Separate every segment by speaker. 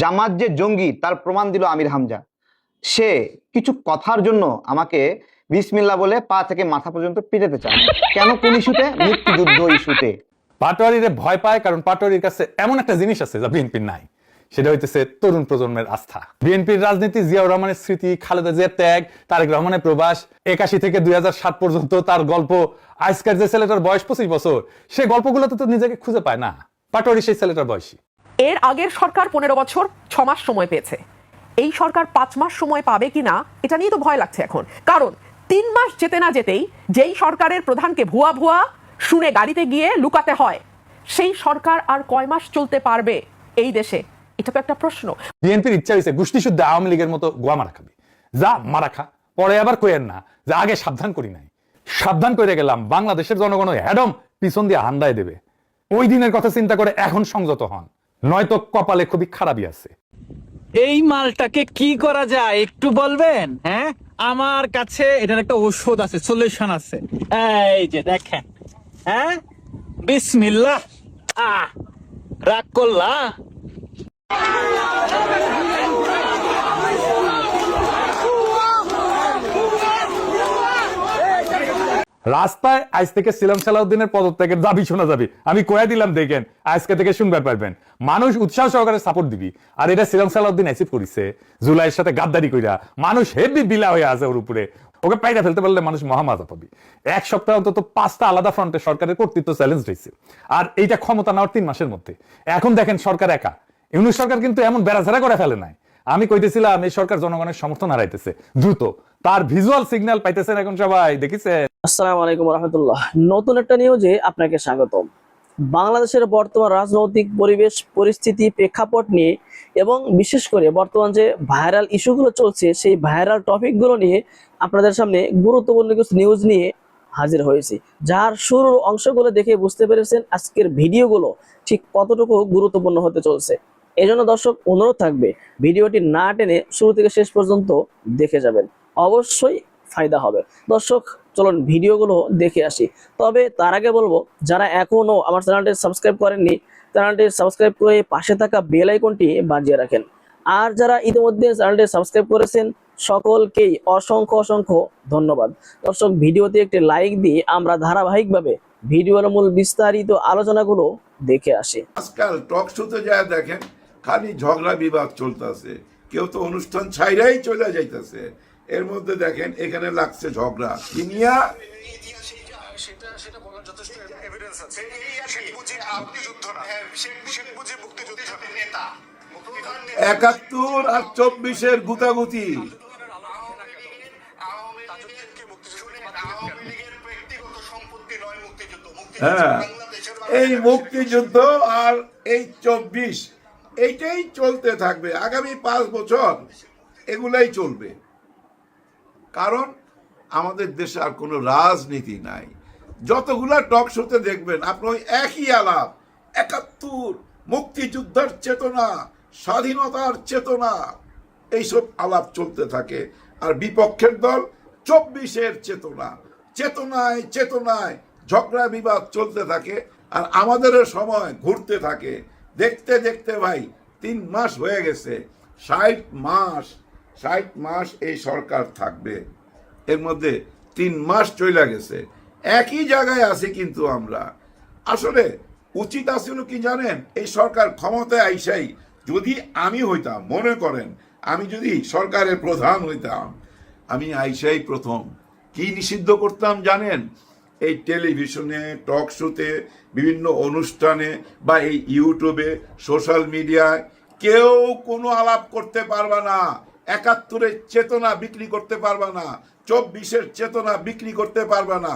Speaker 1: জামাত যে জঙ্গি তার প্রমাণ দিল আমির হামজা। সে কিছু কথার জন্য আমাকে বিসমিল্লাহ বলে পা থেকে মাথা পর্যন্ত পিটাতে চায়। কেন? কোন ইস্যুতে? মুক্তিযুদ্ধ ইস্যুতে।
Speaker 2: পাটোয়ারিরে ভয় পায় কারণ পাটোয়ারির কাছে এমন একটা জিনিস আছে যা বিএনপির নাই, সেটা হইতেছে তরুণ প্রজন্মের আস্থা। বিএনপির রাজনীতি, জিয়াউর রহমানের স্মৃতি, খালেদা জিয়ার ত্যাগ, তারেক রহমানের প্রবাস, 81 থেকে 2007 পর্যন্ত তার গল্প। আজকের যে ছেলেটার বয়স 25 বছর, সে গল্পগুলোতে তো নিজেকে খুঁজে পায় না। পাটোয়ারি সেই ছেলেটার বয়সী।
Speaker 3: এর আগের সরকার 15 বছর 6 মাস সময় পেয়েছে, এই সরকার 5 মাস সময় পাবে কিনা এটা নিয়ে তো ভয় লাগছে এখন। কারণ 3 মাস যেতে না যেতেই যেই সরকারের প্রধানকে ভুয়া ভুয়া শুনে গাড়িতে গিয়ে লুকাতে হয়, সেই সরকার আর কয় মাস চলতে পারবে এই দেশে? এটা তো একটা প্রশ্ন।
Speaker 2: বিএনপির ইচ্ছা হয়েছে গোষ্ঠী শুদ্ধ আওয়ামী লীগের মতো গোয়া মারা খাবি। যা মারা খা, পরে আবার কইেন না যে আগে সাবধান করি নাই। সাবধান করে গেলাম, বাংলাদেশের জনগণ হ্যাডম পিছন দিয়ে হান্দায় দেবে। ওই দিনের কথা চিন্তা করে এখন সংযত হন, নয়তো কপালে খুবই খারাপই আছে।
Speaker 4: এই মালটাকে কি করা যায় একটু বলবেন? হ্যাঁ, আমার কাছে এটার একটা ঔষধ আছে, সলিউশন আছে। এই যে দেখেন, হ্যাঁ, বিসমিল্লাহ। রাগ করলা?
Speaker 2: রাস্তায় আজ থেকে সিলাম সালাউদ্দিনের পদত্যাগের দাবি শোনা যাবে। আমি কয়ে দিলাম, দেখেন আজকে থেকে শুনতে পারবেন। মানুষ উৎসাহ সহকারে সাপোর্ট দিবি। আর এটা সিলাম সালাউদ্দিন অ্যাচিভ করেছে জুলাইয়ের সাথে গাদ্দারি কইরা। মানুষ হেভি বিলা হয়ে আছে ওর উপরে। ওকে পাইরা ফেলতে পারলে মানুষ মহামাজা পাবি। এক সপ্তাহ অন্তত 5টা আলাদা ফ্রন্টে সরকারের কর্তৃত্ব চ্যালেঞ্জ রয়েছে, আর এইটা ক্ষমতা নেওয়ার 3 মাসের মধ্যে। এখন দেখেন সরকার একা। ইউনূস সরকার কিন্তু এমন বেড়াঝাড়া করে ফেলে নাই। আমি কইতেছিলাম এই সরকার জনগণের সমর্থন হারাইতেছে দ্রুত। তার ভিজুয়াল সিগন্যাল পাইতেছেন এখন সবাই, দেখিছেন?
Speaker 5: আসসালামু আলাইকুম রহমতুল্লাহ। নতুন একটা নিউজে আপনাকে স্বাগতম। বাংলাদেশের বর্তমান রাজনৈতিক পরিবেশ পরিস্থিতি প্রেক্ষাপট নিয়ে এবং বিশেষ করে বর্তমান যে ভাইরাল ইস্যুগুলো চলছে, সেই ভাইরাল টপিকগুলো নিয়ে আপনাদের সামনে গুরুত্বপূর্ণ কিছু নিউজ নিয়ে হাজির হয়েছি, যার শুরুর অংশগুলো দেখে বুঝতে পেরেছেন আজকের ভিডিওগুলো ঠিক কতটুকু গুরুত্বপূর্ণ হতে চলছে। এই জন্য দর্শক অনুরোধ থাকবে, ভিডিওটি না টেনে শুরু থেকে শেষ পর্যন্ত দেখে যাবেন, অবশ্যই ফায়দা হবে। দর্শক চলুন ভিডিওগুলো দেখে আসি। তবে তার আগে বলবো, যারা এখনো আমার চ্যানেলটি সাবস্ক্রাইব করেননি, চ্যানেলটি সাবস্ক্রাইব করে পাশে থাকা বেল আইকনটি বাজিয়ে রাখেন। আর যারা ইতিমধ্যে চ্যানেলটি সাবস্ক্রাইব করেছেন সকলকেই অসংখ্য অসংখ্য ধন্যবাদ। দর্শক ভিডিওতে একটি লাইক দিয়ে আমরা ধারাবাহিকভাবে ভিডিওর মূল বিস্তারিত আলোচনাগুলো দেখে আসি।
Speaker 6: আজকাল টক শোতে যায় দেখেন, খালি ঝগড়া বিবাদ চলতেছে। কেউ তো অনুষ্ঠান ছাইরাই চলে যাইতেছে। এর মধ্যে দেখেন এখানে লাগছে ঝগড়া কিনিয়া। একাত্তর আর 24-এর গুতাগুতি। হ্যাঁ, এই মুক্তিযুদ্ধ আর এই 24 এইটাই চলতে থাকবে আগামী 5 বছর। এগুলাই চলবে, কারণ আমাদের দেশে আর কোনো রাজনীতি নাই। যতগুলা টক শোতে দেখবেন আপনি ওই একই আলাপ, 71, মুক্তিযুদ্ধের চেতনা, স্বাধীনতার চেতনা, এইসব আলাপ চলতে থাকে। আর বিপক্ষের দল 24-এর চেতনা, চেতনায় চেতনায় ঝগড়া বিবাদ চলতে থাকে। আর আমাদেরও সময় ঘুরতে থাকে। দেখতে দেখতে ভাই 3 মাস হয়ে গেছে। 60 মাস এই সরকার থাকবে। এর মধ্যে 3 মাস চলে গেছে, একই জায়গায় আছি। কিন্তু আমরা আসলে উচিত আছিল কি জানেন, এই সরকার ক্ষমতায় আইসাই যদি আমি হইতাম, মনে করেন আমি যদি সরকারের প্রধান হইতাম, আমি আইসাই প্রথম কি নিষিদ্ধ করতাম জানেন? এই টেলিভিশনে, টক শোতে, বিভিন্ন অনুষ্ঠানে বা এই ইউটিউবে, সোশ্যাল মিডিয়ায় কেউ কোনো আলাপ করতে পারবে না। 71-এর চেতনা বিক্রি করতে পারবে না, 24-এর চেতনা বিক্রি করতে পারবে না।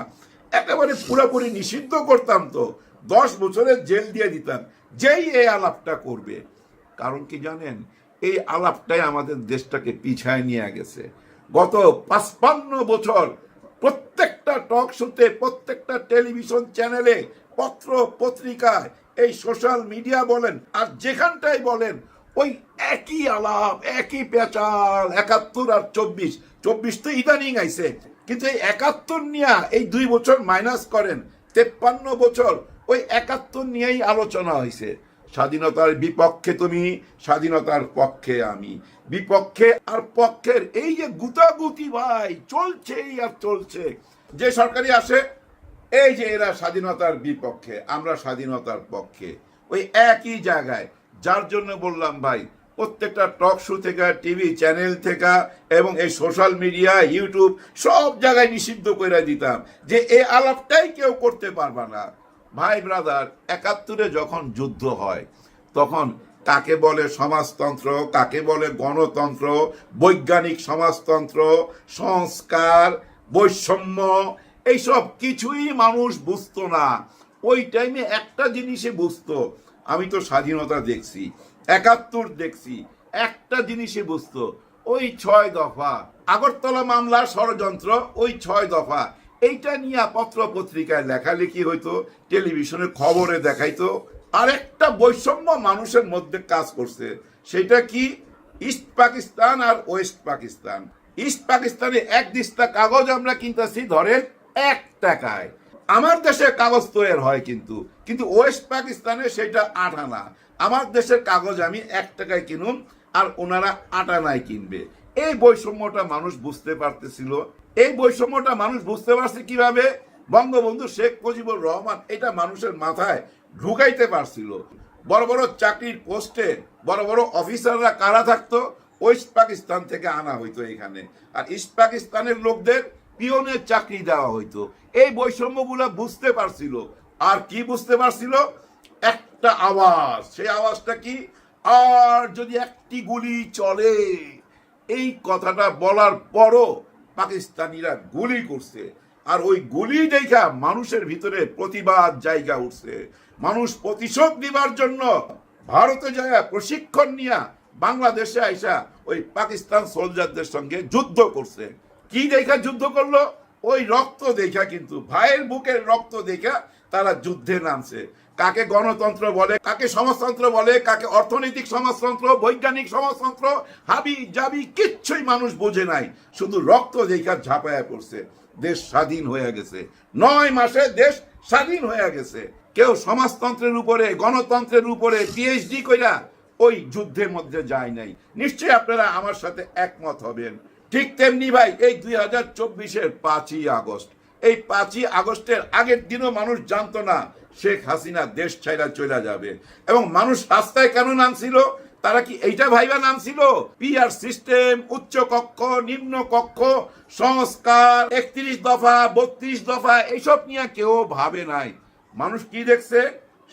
Speaker 6: একেবারে পুরোপুরি নিষিদ্ধ করতাম, তো 10 বছরের জেল দিয়ে দিতাম যেই এই আলাপটা করবে। কারণ কি জানেন, এই আলাপটাই আমাদের দেশটাকে পিছায় নিয়ে গেছে। গত 55 বছর প্রত্যেকটা টক শোতে, প্রত্যেকটা টেলিভিশন চ্যানেলে, পত্র পত্রিকায়, এই সোশ্যাল মিডিয়া বলেন আর যেখানটাই বলেন, ওই একই আলাপ, একই পেঁচাল। 71 আর 24 তো ইদানিং আইছে, কিন্তু এই 71 নিয়ে এই 2 বছর মাইনাস করেন, 53 বছর ওই 71 নিয়েই আলোচনা হয়েছে। স্বাধীনতার বিপক্ষে তুমি, স্বাধীনতার পক্ষে আমি। বিপক্ষে আর পক্ষের এই যে গুতাগুতি ভাই চলছেই আর চলছে। যে সরকারি আসে এই যে এরা স্বাধীনতার বিপক্ষে, আমরা স্বাধীনতার পক্ষে, ওই একই জায়গায়। যার জন্য বললাম ভাই, প্রত্যেকটা টক শো থেকে, টিভি চ্যানেল থেকে এবং এই সোশ্যাল মিডিয়া, ইউটিউব সব জায়গায় নিষিদ্ধ করে দিতাম যে এই আলাপটাই কেউ করতে পারবে না। ভাই ব্রাদার, ৭১-এ যখন যুদ্ধ হয় তখন কাকে বলে সমাজতন্ত্র, কাকে বলে গণতন্ত্র, বৈজ্ঞানিক সমাজতন্ত্র, সংস্কার, বৈষম্য, এইসব কিছুই মানুষ বুঝতো না। ওই টাইমে একটা জিনিসে বুঝতো, আমি তো স্বাধীনতা দেখছি, ৭১ দেখছি, একটা জিনিসে বুঝতো, ওই ৬ দফা আগরতলা মামলা ষড়যন্ত্র, ওই ৬ দফা এইটা নিয়ে পত্র পত্রিকায় লেখালেখি হইতো, টেলিভিশনে খবরে দেখাইতো। আরেকটা বৈষম্য মানুষের মধ্যে কাজ করছে, সেটা কি? ইস্ট পাকিস্তান আর ওয়েস্ট পাকিস্তান। ইস্ট পাকিস্তানে এক দিস্তা কাগজ আমরা কিনতেছি ধরেন ১ টাকায়, আমার দেশে কাগজ তৈরি হয় কিন্তু কিন্তু ওয়েস্ট পাকিস্তানে সেটা ৮ আনা। আমার দেশের কাগজ আমি ১ টাকায় কিনুন আর ওনারা ৮ আনায় কিনবে। এই বৈষম্যটা মানুষ বুঝতে পারতেছিল। এই বৈষম্যটা মানুষ বুঝতে পারছে কিভাবে? বঙ্গবন্ধু শেখ মুজিবুর রহমান এটা মানুষের মাথায় ঢুকাইতে পারছিল। বড় বড় চাকরির পোস্টে বড় বড় অফিসাররা কারা থাকতো? ওয়েস্ট পাকিস্তান থেকে আনা হইতো এখানে, আর ইস্ট পাকিস্তানের লোকদের পিয়নের চাকরি দেওয়া হইতো। এই বৈষম্যগুলা বুঝতে পারছিল। আর কি বুঝতে পারছিল? একটা আওয়াজ, সেই আওয়াজটা কি? আর যদি একটি গুলি চলে, এই কথাটা বলার পরও পাকিস্তানিরা গুলি করছে। আর ওই গুলি দেখা মানুষের ভিতরে প্রতিবাদ জায়গা উঠছে। মানুষ প্রতিশোধ দিবার জন্য ভারতে যায় প্রশিক্ষণ নিয়ে বাংলাদেশে আইসা ওই পাকিস্তান সোলজারদের সঙ্গে যুদ্ধ করছে। কি দেখা যুদ্ধ করলো? ওই রক্ত দেখা, কিন্তু ভাইয়ের বুকের রক্ত দেখা তারা যুদ্ধে নামছে। কাকে গণতন্ত্র বলে, কাকে সমাজতন্ত্র বলে, কাকে অর্থনৈতিক সমাজতন্ত্র, বৈজ্ঞানিক সমাজতন্ত্র, হাবি জাবি কিচ্ছুই মানুষ বোঝে নাই, শুধু রক্ত দেখা ঝাঁপায়া পড়ছে। দেশ স্বাধীন হয়ে গেছে, ৯ মাসে দেশ স্বাধীন হয়ে গেছে। কেউ সমাজতন্ত্রের উপরে, গণতন্ত্রের উপরে পিএইচডি কইরা ওই যুদ্ধের মধ্যে যায় নাই। নিশ্চয়ই আপনারা আমার সাথে একমত হবেন। ঠিক তেমনি ভাই, এই 2024-এর 5ই আগস্ট, এই 5ই আগস্টের আগের দিনও মানুষ জানতো না শেখ হাসিনা দেশ ছাইরা চলে যাবে। এবং মানুষ রাস্তায় কেন নামছিল? তারা কি এইটা ভাইবা নামছিল? পিআর সিস্টেম, উচ্চ কক্ষ, নিম্ন কক্ষ, সংস্কার, 31 দফা, 32 দফা, এইসব নিয়ে কেউ ভাবে নাই। মানুষ কি দেখছে?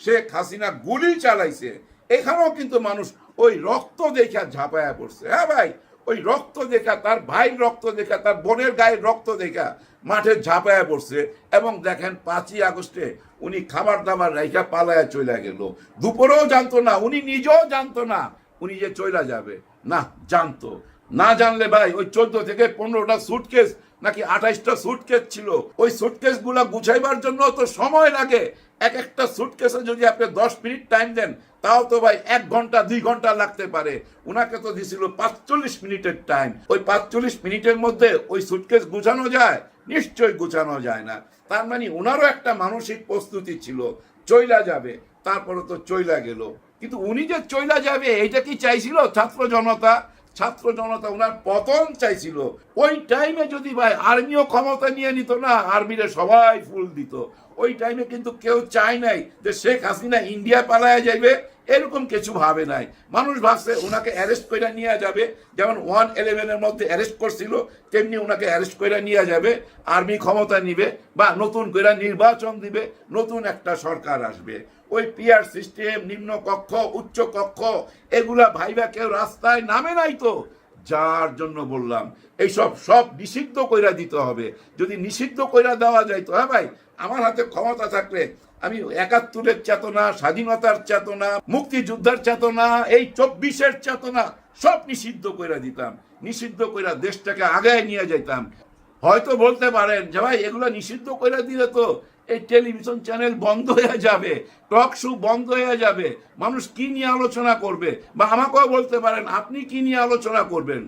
Speaker 6: শেখ হাসিনা গুলি চালাইছে। এখানেও কিন্তু মানুষ ওই রক্ত দেখা ঝাঁপায়া পড়ছে। হ্যাঁ ভাই, ওই রক্ত দেখা, তার ভাইয়ের রক্ত দেখা, তার বোনের গায়ের রক্ত দেখা মাঠে ঝাঁপায়া পড়ছে। এবং দেখেন 5ই আগস্টে উনি খাবার দাবার রাইখা পালায়া চলে গেল। দুপুরেও জানতো না, উনি নিজেও জানতো না উনি যে চলে যাবে। না, জানতো। না জানলে ভাই, ওই 14 থেকে 15টা সুটকেস নাকি 28টা সুটকেস ছিল, ওই সুটকেস গুলা গুছাইবার জন্য তো সময় লাগে। একটা সুটকেসে যদি আপনি 10 মিনিট টাইম দেন, তাও তো ভাই 1 ঘন্টা 2 ঘন্টা লাগতে পারে। উনাকে তো দিছিল 45 মিনিটের টাইম। ওই 45 মিনিটের মধ্যে ওই সুটকেস গুছানো যায়? নিশ্চয়ই গুছানো যায় না। তার মানে উনারও একটা মানসিক প্রস্তুতি ছিল, চইলা যাবে। তারপরে তো চইলা গেল। কিন্তু উনি যে চইলা যাবে এইটা কি চাইছিল ছাত্র জনতা? ছাত্র জনতা উনার পতন চাইছিল। ওই টাইমে যদি ভাই আর্মিও ক্ষমতা নিয়ে নিত না, আর্মিরে সবাই ফুল দিত। ওই টাইমে কিন্তু কেউ চায় নাই যে শেখ হাসিনা ইন্ডিয়া পালায়া যাইবে, এরকম কিছু ভাবে নাই। মানুষ ভাবছে ওনাকে অ্যারেস্ট করে নিয়ে যাবে, যেমন 111-এর মধ্যে অ্যারেস্ট করছিল, তেমনি ওনাকে অ্যারেস্ট করে নিয়ে যাবে, আর্মি ক্ষমতা নিবে বা নতুন করে নির্বাচন দিবে, নতুন একটা সরকার আসবে। ওই পিআর সিস্টেম, নিম্ন কক্ষ, উচ্চ কক্ষ, এগুলা ভাইবা কেউ রাস্তায় নামে নাই তো। যার জন্য বললাম এইসব সব নিষিদ্ধ কইরা দিতে হবে। যদি নিষিদ্ধ কইরা দেওয়া যায় তো, হ্যাঁ ভাই, আমার হাতে ক্ষমতা থাকলে আমি ৭১-এর চেতনা, স্বাধীনতার চেতনা, মুক্তিযুদ্ধের চেতনা, এই 24-এর চেতনা সব নিষিদ্ধ কইরা দিতাম। নিষিদ্ধ কইরা দেশটাকে আগায় নিয়ে যাইতাম। হয়তো বলতে পারেন যে ভাই, এগুলো নিষিদ্ধ কইরা দিলে তো এই টেলিভিশন চ্যানেল বন্ধ হয়ে যাবে, টক শো বন্ধ হয়ে যাবে, মানুষ কি নিয়ে আলোচনা করবে? বা আমাকেও বলতে পারেন আপনি কি নিয়ে আলোচনা করবেন?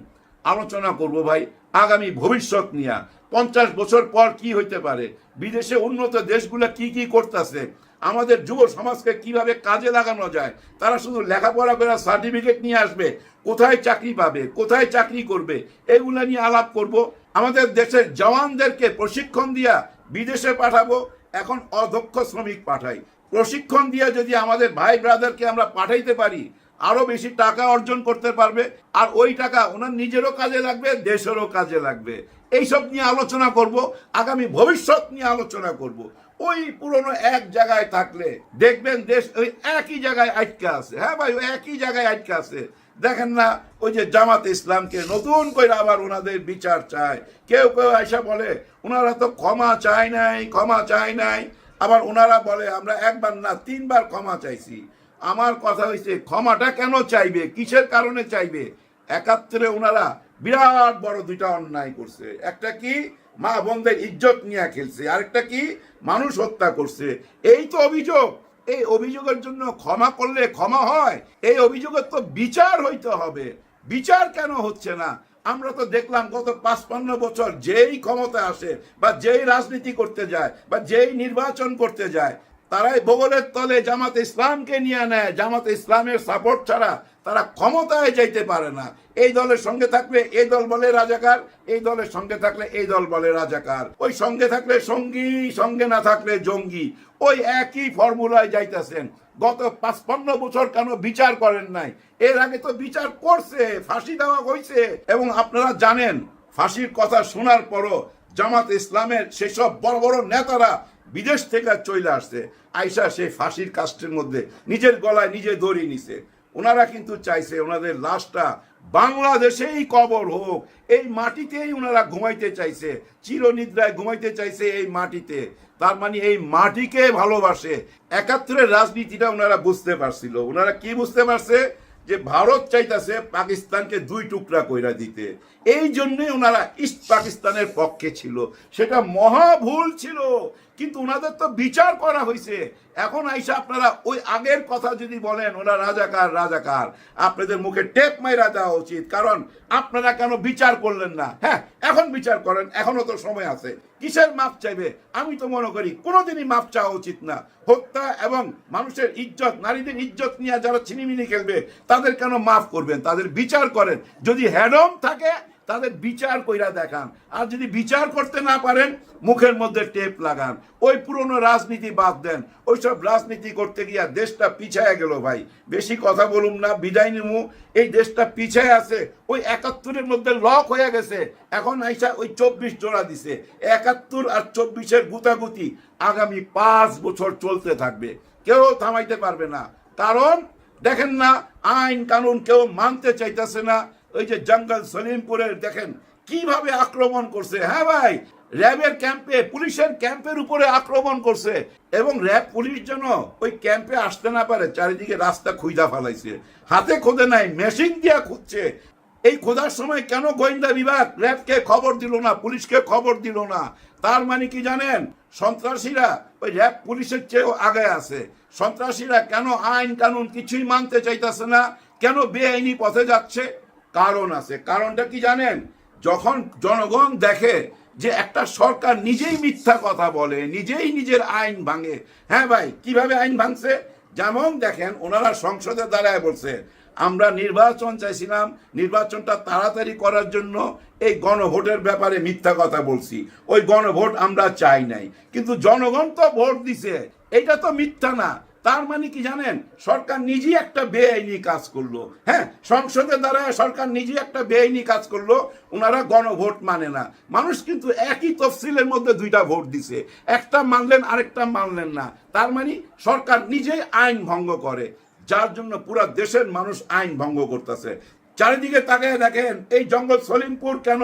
Speaker 6: আলোচনা করব ভাই আগামী ভবিষ্যৎ নিয়ে। 50 বছর পর কি হইতে পারে, বিদেশে উন্নত দেশগুলা কি কি করতেছে, আমাদের যুব সমাজকে কিভাবে কাজে লাগানো যায়। তারা শুধু লেখাপড়া করে সার্টিফিকেট নিয়ে আসবে, কোথায় চাকরি পাবে, কোথায় চাকরি করবে, এগুলো নিয়ে আলাপ করব। আমাদের দেশের জওয়ানদেরকে প্রশিক্ষণ দিয়া বিদেশে পাঠাবো, এখন অদক্ষ শ্রমিক পাঠাই। প্রশিক্ষণ দিয়ে যদি আমাদের ভাই ব্রাদারকে আমরা পাঠাইতে পারি, আরো বেশি টাকা অর্জন করতে পারবে, আর ওই টাকা ওনার নিজেরও কাজে লাগবে, দেশেরও কাজে লাগবে। এইসব নিয়ে আলোচনা করব, আগামী ভবিষ্যৎ নিয়ে আলোচনা করব। ওই পুরনো এক জায়গায় থাকলে দেখবেন দেশ ওই একই জায়গায় আটকে আছে। হ্যাঁ ভাই, ওই একই জায়গায় আটকে আছে। দেখেন না, ওই যে জামাত ইসলামকে নতুন করে আবার ওনাদের বিচার চায়। কেউ কেউ এসে বলে ওনারা তো ক্ষমা চায় নাই, ক্ষমা চায় নাই। আবার ওনারা বলে আমরা একবার না 3 বার ক্ষমা চাইছি। আমার কথা হয়েছে, ক্ষমাটা কেন চাইবে, কিসের কারণে চাইবে? 71-এ ওনারা বিরাট বড় 2টা অন্যায় করছে। একটা কি, মা বোনদের ইজ্জত নিয়ে খেলছে, আরেকটা কি, মানুষ হত্যা করছে। এই তো অভিযোগ। এই অভিযোগের জন্য ক্ষমা করলে ক্ষমা হয়? এই অভিযোগের তো বিচার হইতে হবে। বিচার কেন হচ্ছে না? আমরা তো দেখলাম গত 55 বছর যেই ক্ষমতা আসে বা যেই রাজনীতি করতে যায় বা যেই নির্বাচন করতে যায়, তারাই বগলের তলে জামাত ইসলামকে নিয়ে নেয়। জামাত ইসলামের সাপোর্ট ছাড়া তারা ক্ষমতায় যাইতে পারে না। এই দলের সঙ্গে থাকলে এই দল বলে রাজাকার, এই দলের সঙ্গে থাকলে এই দল বলে রাজাকার, ওই সঙ্গে থাকলে সঙ্গী, সঙ্গে না থাকলে জঙ্গি। ওই একই ফর্মুলায় যাইতেছেন। গত 55 বছর কেন বিচার করেন নাই? এর আগে তো বিচার করছে, ফাঁসি দেওয়া হয়েছে। এবং আপনারা জানেন, ফাঁসির কথা শোনার পরও জামাত ইসলামের সেসব বড় বড় নেতারা বিদেশ থেকে চলে আসছে, আইসা সেই ফাঁসির কাস্টের মধ্যে নিজের গলায় নিজে দড়ি নিছে। ওনারা কিন্তু চাইছে ওনাদের লাশটা বাংলাদেশেই কবর হোক, এই মাটিতেই ওনারা ঘুমাইতে চাইছে, চিরনিদ্রায় ঘুমাইতে চাইছে এই মাটিতে। তার মানে এই মাটিকে ভালোবাসে। 71-এর রাজনীতিটা ওনারা বুঝতে পারছিল। ওনারা কি বুঝতে পারছে? যে ভারত চাইতেছে পাকিস্তানকে 2 টুকরা কইরা দিতে। এই জন্যই ওনারা ইস্ট পাকিস্তানের পক্ষে ছিল। সেটা মহা ভুল ছিল, কিন্তু ওনাদের তো বিচার করা হয়েছে। এখন আইসা আপনারা ওই আগের কথা যদি বলেন ওরা রাজাকার রাজাকার, আপনাদের মুখে টেপ মাইরা দেওয়া উচিত। কারণ আপনারা কেন বিচার করলেন না? হ্যাঁ, এখন বিচার করেন, এখনো তো সময় আছে। কিসের মাপ চাইবে? আমি তো মনে করি কোনোদিনই মাপ চাওয়া উচিত না। হত্যা এবং মানুষের ইজ্জত, নারীদের ইজ্জত নিয়ে যারা ছিনিমিনি খেলবে, তাদের কেন মাফ করবেন? তাদের বিচার করেন। যদি হ্যাডম থাকে তাদের বিচার কইরা দেখান, আর যদি বিচার করতে না পারেন মুখের মধ্যে টেপ লাগান। ওই পুরনো রাজনীতি বাদ দেন। ওইসব রাজনীতি করতে গিয়া দেশটা পিছায়া গেল ভাই। বেশি কথা বলুম না, বিদায় নিমু। এই দেশটা পিছায় আছে। ওই 71-এর মধ্যে লক হয়ে গেছে। এখন আইসা ওই 24 জোড়া দিছে। 71 আর 24-এর গুতাগুতি আগামী 5 বছর চলতে থাকবে, কেউ থামাইতে পারবে না। কারণ দেখেন না, আইন কানুন কেউ মানতে চাইতেছে না। ওই যে জঙ্গল সলিমপুরের দেখেন কিভাবে আক্রমণ করছে। হ্যাঁ ভাই, র্যাবের ক্যাম্পে, পুলিশের ক্যাম্পের উপরে আক্রমণ করছে। এবং র্যাব পুলিশ যেন ওই ক্যাম্পে আসতে না পারে, চারিদিকে রাস্তা খুঁজা ফেলাইছে। হাতে খোদে নাই, মেশিন দিয়া খুঁজছে। এই খোঁজার সময় কেন গোয়েন্দা বিভাগ র্যাবকে খবর দিল না, পুলিশকে খবর দিল না? তার মানে কি জানেন? সন্ত্রাসীরা ওই র্যাব পুলিশের চেয়েও আগে আছে। সন্ত্রাসীরা কেন আইন কানুন কিছুই মানতে চাইতেছে না, কেন বেআইনি পথে যাচ্ছে? কারণ আছে। কারণটা কি জানেন? যখন জনগণ দেখে যে একটা সরকার নিজেই মিথ্যা কথা বলে, নিজেই নিজের আইন ভাঙে। হ্যাঁ ভাই, কিভাবে আইন ভাঙছে? যেমন দেখেন, ওনারা সংসদে দাঁড়ায় বলছে আমরা নির্বাচন চাইছিলাম, নির্বাচনটা তাড়াতাড়ি করার জন্য এই গণভোটের ব্যাপারে মিথ্যা কথা বলছি, ওই গণভোট আমরা চাই নাই। কিন্তু জনগণ তো ভোট দিছে, এটা তো মিথ্যা না। তার মানে কি জানেন? সরকার নিজেই একটা বেআইনি কাজ করলো। হ্যাঁ, সংসদে দাঁড়ায় সরকার নিজেই একটা বেআইনি কাজ করলো। ওনারা গণভোট মানে না। মানুষ কিন্তু একই তফসিলের মধ্যে 2টা ভোট দিছে, একটা মানলেন আরেকটা মানলেন না। তার মানে সরকার নিজেই আইন ভঙ্গ করে, যার জন্য পুরো দেশের মানুষ আইন ভঙ্গ করতেছে। চারিদিকে তাকিয়ে দেখেন, এই জঙ্গল সলিমপুর কেন,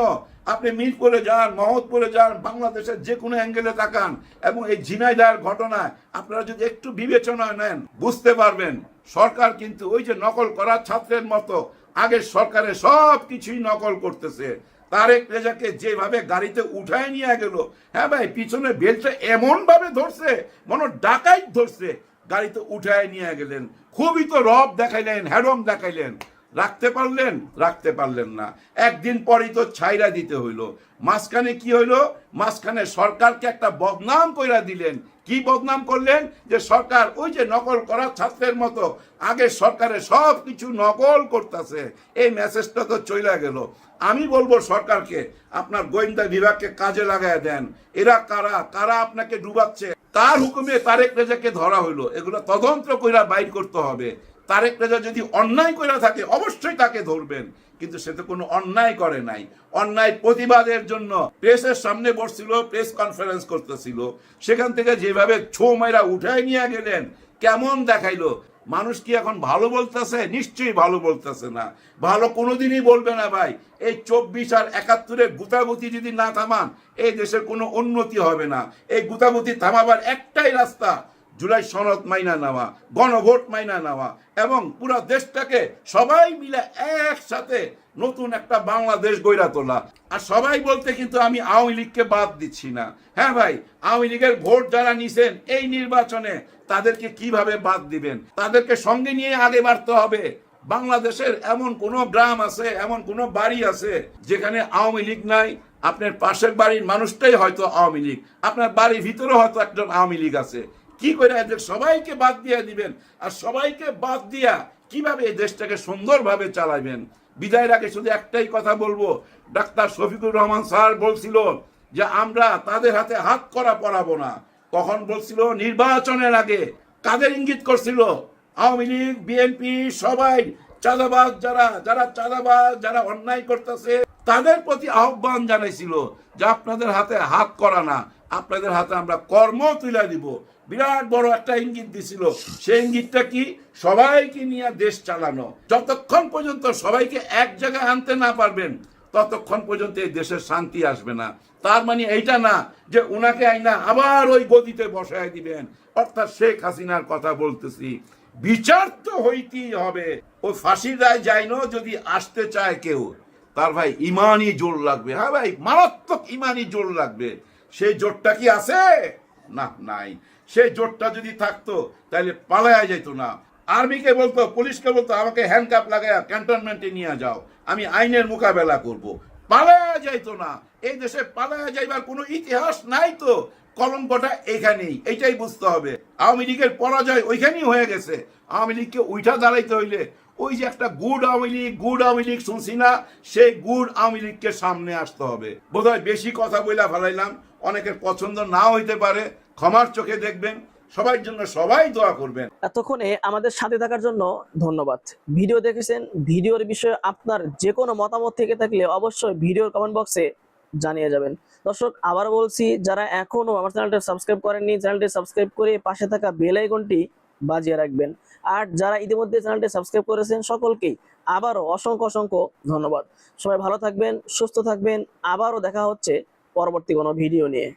Speaker 6: আপনি মিরপুরে যান, মহৎপুরে যান, বাংলাদেশের যে কোনো অ্যাঙ্গেলে তাকান, এবং এই ঝিনাইদহের ঘটনায় আপনারা যদি একটু বিবেচনা নেন বুঝতে পারবেন সরকার কিন্তু ওই যে নকল করা ছাত্রের মতো আগের সরকারে সব কিছুই নকল করতেছে। তারেক রেজাকে যেভাবে গাড়িতে উঠায় নিয়ে গেল, হ্যাঁ ভাই, পিছনে বেল্টটা এমন ভাবে ধরছে মনে ডাকাইত ধরছে, গাড়িতে উঠায় নিয়ে গেলেন। খুবই তো রব দেখাইলেন, হ্যাডম দেখাইলেন। রাখতে পারলেন? রাখতে পারলেন না। একদিন পরই তো ছাইরা দিতে হইলো। মাঝখানে কি হইলো? মাঝখানে সরকারকে একটা বদনাম কইরা দিলেন। কি বদনাম করলেন যে সরকার ওই যে নকল করা ছাত্রের মতো আগে সরকারে সব কিছু নকল করতেছে, এই মেসেজটা তো চলে গেল। আমি বলবো সরকারকে আপনার গোয়েন্দা বিভাগকে কাজে লাগায় দেন। এরা কারা কারা আপনাকে ডুবাচ্ছে, তার হুকুমে তারেক রেজাকে ধরা হইলো, এগুলো তদন্ত কইরা বাইর করতে হবে। তারেক রেজা যদি অন্যায় করে থাকে অবশ্যই তাকে ধরবেন, কিন্তু সে তো কোনো অন্যায় করে নাই। অন্যায় প্রতিবাদের জন্য প্রেসের সামনে বসছিল, প্রেস কনফারেন্স করতেছিল, সেখান থেকে যেভাবে ছো মাইরা উঠায় নিয়ে গেলেন, কেমন দেখাইলো। মানুষ কি এখন ভালো বলতেছে? নিশ্চয়ই ভালো বলতেছে না, ভালো কোনোদিনই বলবে না ভাই। এই 24 আর 71-এর গুতাগুতি যদি না থামান এই দেশের কোনো উন্নতি হবে না। এই গুতাগুতি থামাবার একটাই রাস্তা, জুলাই সনদ মাইনা নেওয়া, গণভোট মাইনা নেওয়া, এবং পুরো দেশটাকে সবাই মিলে একসাথে নতুন একটা বাংলাদেশ গড়া তোলা। আর সবাই বলতে কিন্তু আমি আওয়ামী লীগকে বাদ দিচ্ছি না। হ্যাঁ ভাই, আওয়ামী লীগের ভোট যারা নিছেন এই নির্বাচনে তাদেরকে কিভাবে বাদ দিবেন? তাদেরকে সঙ্গে নিয়ে আগে বাড়তে হবে। বাংলাদেশের এমন কোন গ্রাম আছে, এমন কোন বাড়ি আছে যেখানে আওয়ামী লীগ নাই? আপনার পাশের বাড়ির মানুষটাই হয়তো আওয়ামী লীগ, আপনার বাড়ির ভিতরে হয়তো একজন আওয়ামী লীগ আছে। কি করে এদের সবাইকে বাদ দিয়ে দিবেন? আর সবাইকে বাদ দিয়া কিভাবে এই দেশটাকে সুন্দরভাবে চালাবেন? বিদায়ের আগে শুধু একটাই কথা বলবো, ডাক্তার শফিকুর রহমান স্যার বলছিল যে আমরা তাদের হাতে হাত করা পরাবো না। কখন বলছিল? নির্বাচনের আগে। কাদের ইঙ্গিত করছিল? আওয়ামী লীগ, বিএনপি, সবাই চাঁদাবাজ, যারা চাঁদাবাজ, যারা অন্যায় করতেছে তাদের প্রতি আহ্বান জানাইছিল যে আপনাদের হাতে হাত করা না, আপনাদের হাতে আমরা কর্ম তুলে দিব। বিরাট বড় একটা ইঙ্গিত দিছিল। সেই ইঙ্গিতটা কি? সবাইকে নিয়ে দেশ চালানো। যতক্ষণ পর্যন্ত সবাইকে এক জায়গায় আনতে না পারবেন ততক্ষণ পর্যন্ত এই দেশের শান্তি আসবে না। তার মানে এইটা না যে উনাকে আইনা আবার ওই গদিতে বসায় দিবেন, অর্থাৎ শেখ হাসিনার কথা বলতেছি। বিচার তো হইতেই হবে। ওই ফাঁসির রায় যাইনো যদি আসতে চায় কেউ, তার ভাই ইমানই জোর লাগবে। হ্যাঁ ভাই, মারাত্মক ইমানই জোর লাগবে। সেই জোরটা কি আছে? না, নাই। সেই জোরটা যদি থাকতো তাহলে পালায়া যেত না। আর্মিকে বলতো, পুলিশকে বলতো আমাকে হ্যান্ডকাপ লাগায়া ক্যান্টনমেন্টে নিয়ে যাও, আমি আইনের মোকাবেলা করব। পালায়া যাইতো না। এই দেশে পালায়া যাইবার কোনো ইতিহাস নাই তো। কলঙ্কটা এখানেই, এইটাই বুঝতে হবে। আওয়ামী লীগের পরাজয় ওইখানেই হয়ে গেছে। আওয়ামী লীগকে উঠা দাঁড়াইতে হইলে ওই যে একটা গুড আওয়ামী লীগ শুনছি না, সেই গুড আওয়ামী লীগকে সামনে আসতে হবে। বোধহয় বেশি কথা বইলা ফেলাইলাম, অনেকের পছন্দ নাও হইতে পারে, ক্ষমার চোখে দেখবেন। সবার জন্য সবাই দোয়া করবেন।
Speaker 5: এতক্ষণে আমাদের সাথে থাকার জন্য ধন্যবাদ। ভিডিও দেখেছেন, ভিডিওর বিষয়ে আপনার যে কোনো মতামত থেকে থাকলে অবশ্যই ভিডিওর কমেন্ট বক্সে জানিয়ে যাবেন। দর্শক, আবার বলছি, যারা এখনো আমার চ্যানেলটি সাবস্ক্রাইব করেননি, চ্যানেলটি সাবস্ক্রাইব করে পাশে থাকা বেল আইকনটি বাজিয়ে রাখবেন। আর যারা ইতিমধ্যে চ্যানেলটি সাবস্ক্রাইব করেছেন সকলকেই আবারও অসংখ্য অসংখ্য ধন্যবাদ। সবাই ভালো থাকবেন, সুস্থ থাকবেন। আবারও দেখা হচ্ছে পরবর্তী কোনো ভিডিও নিয়ে।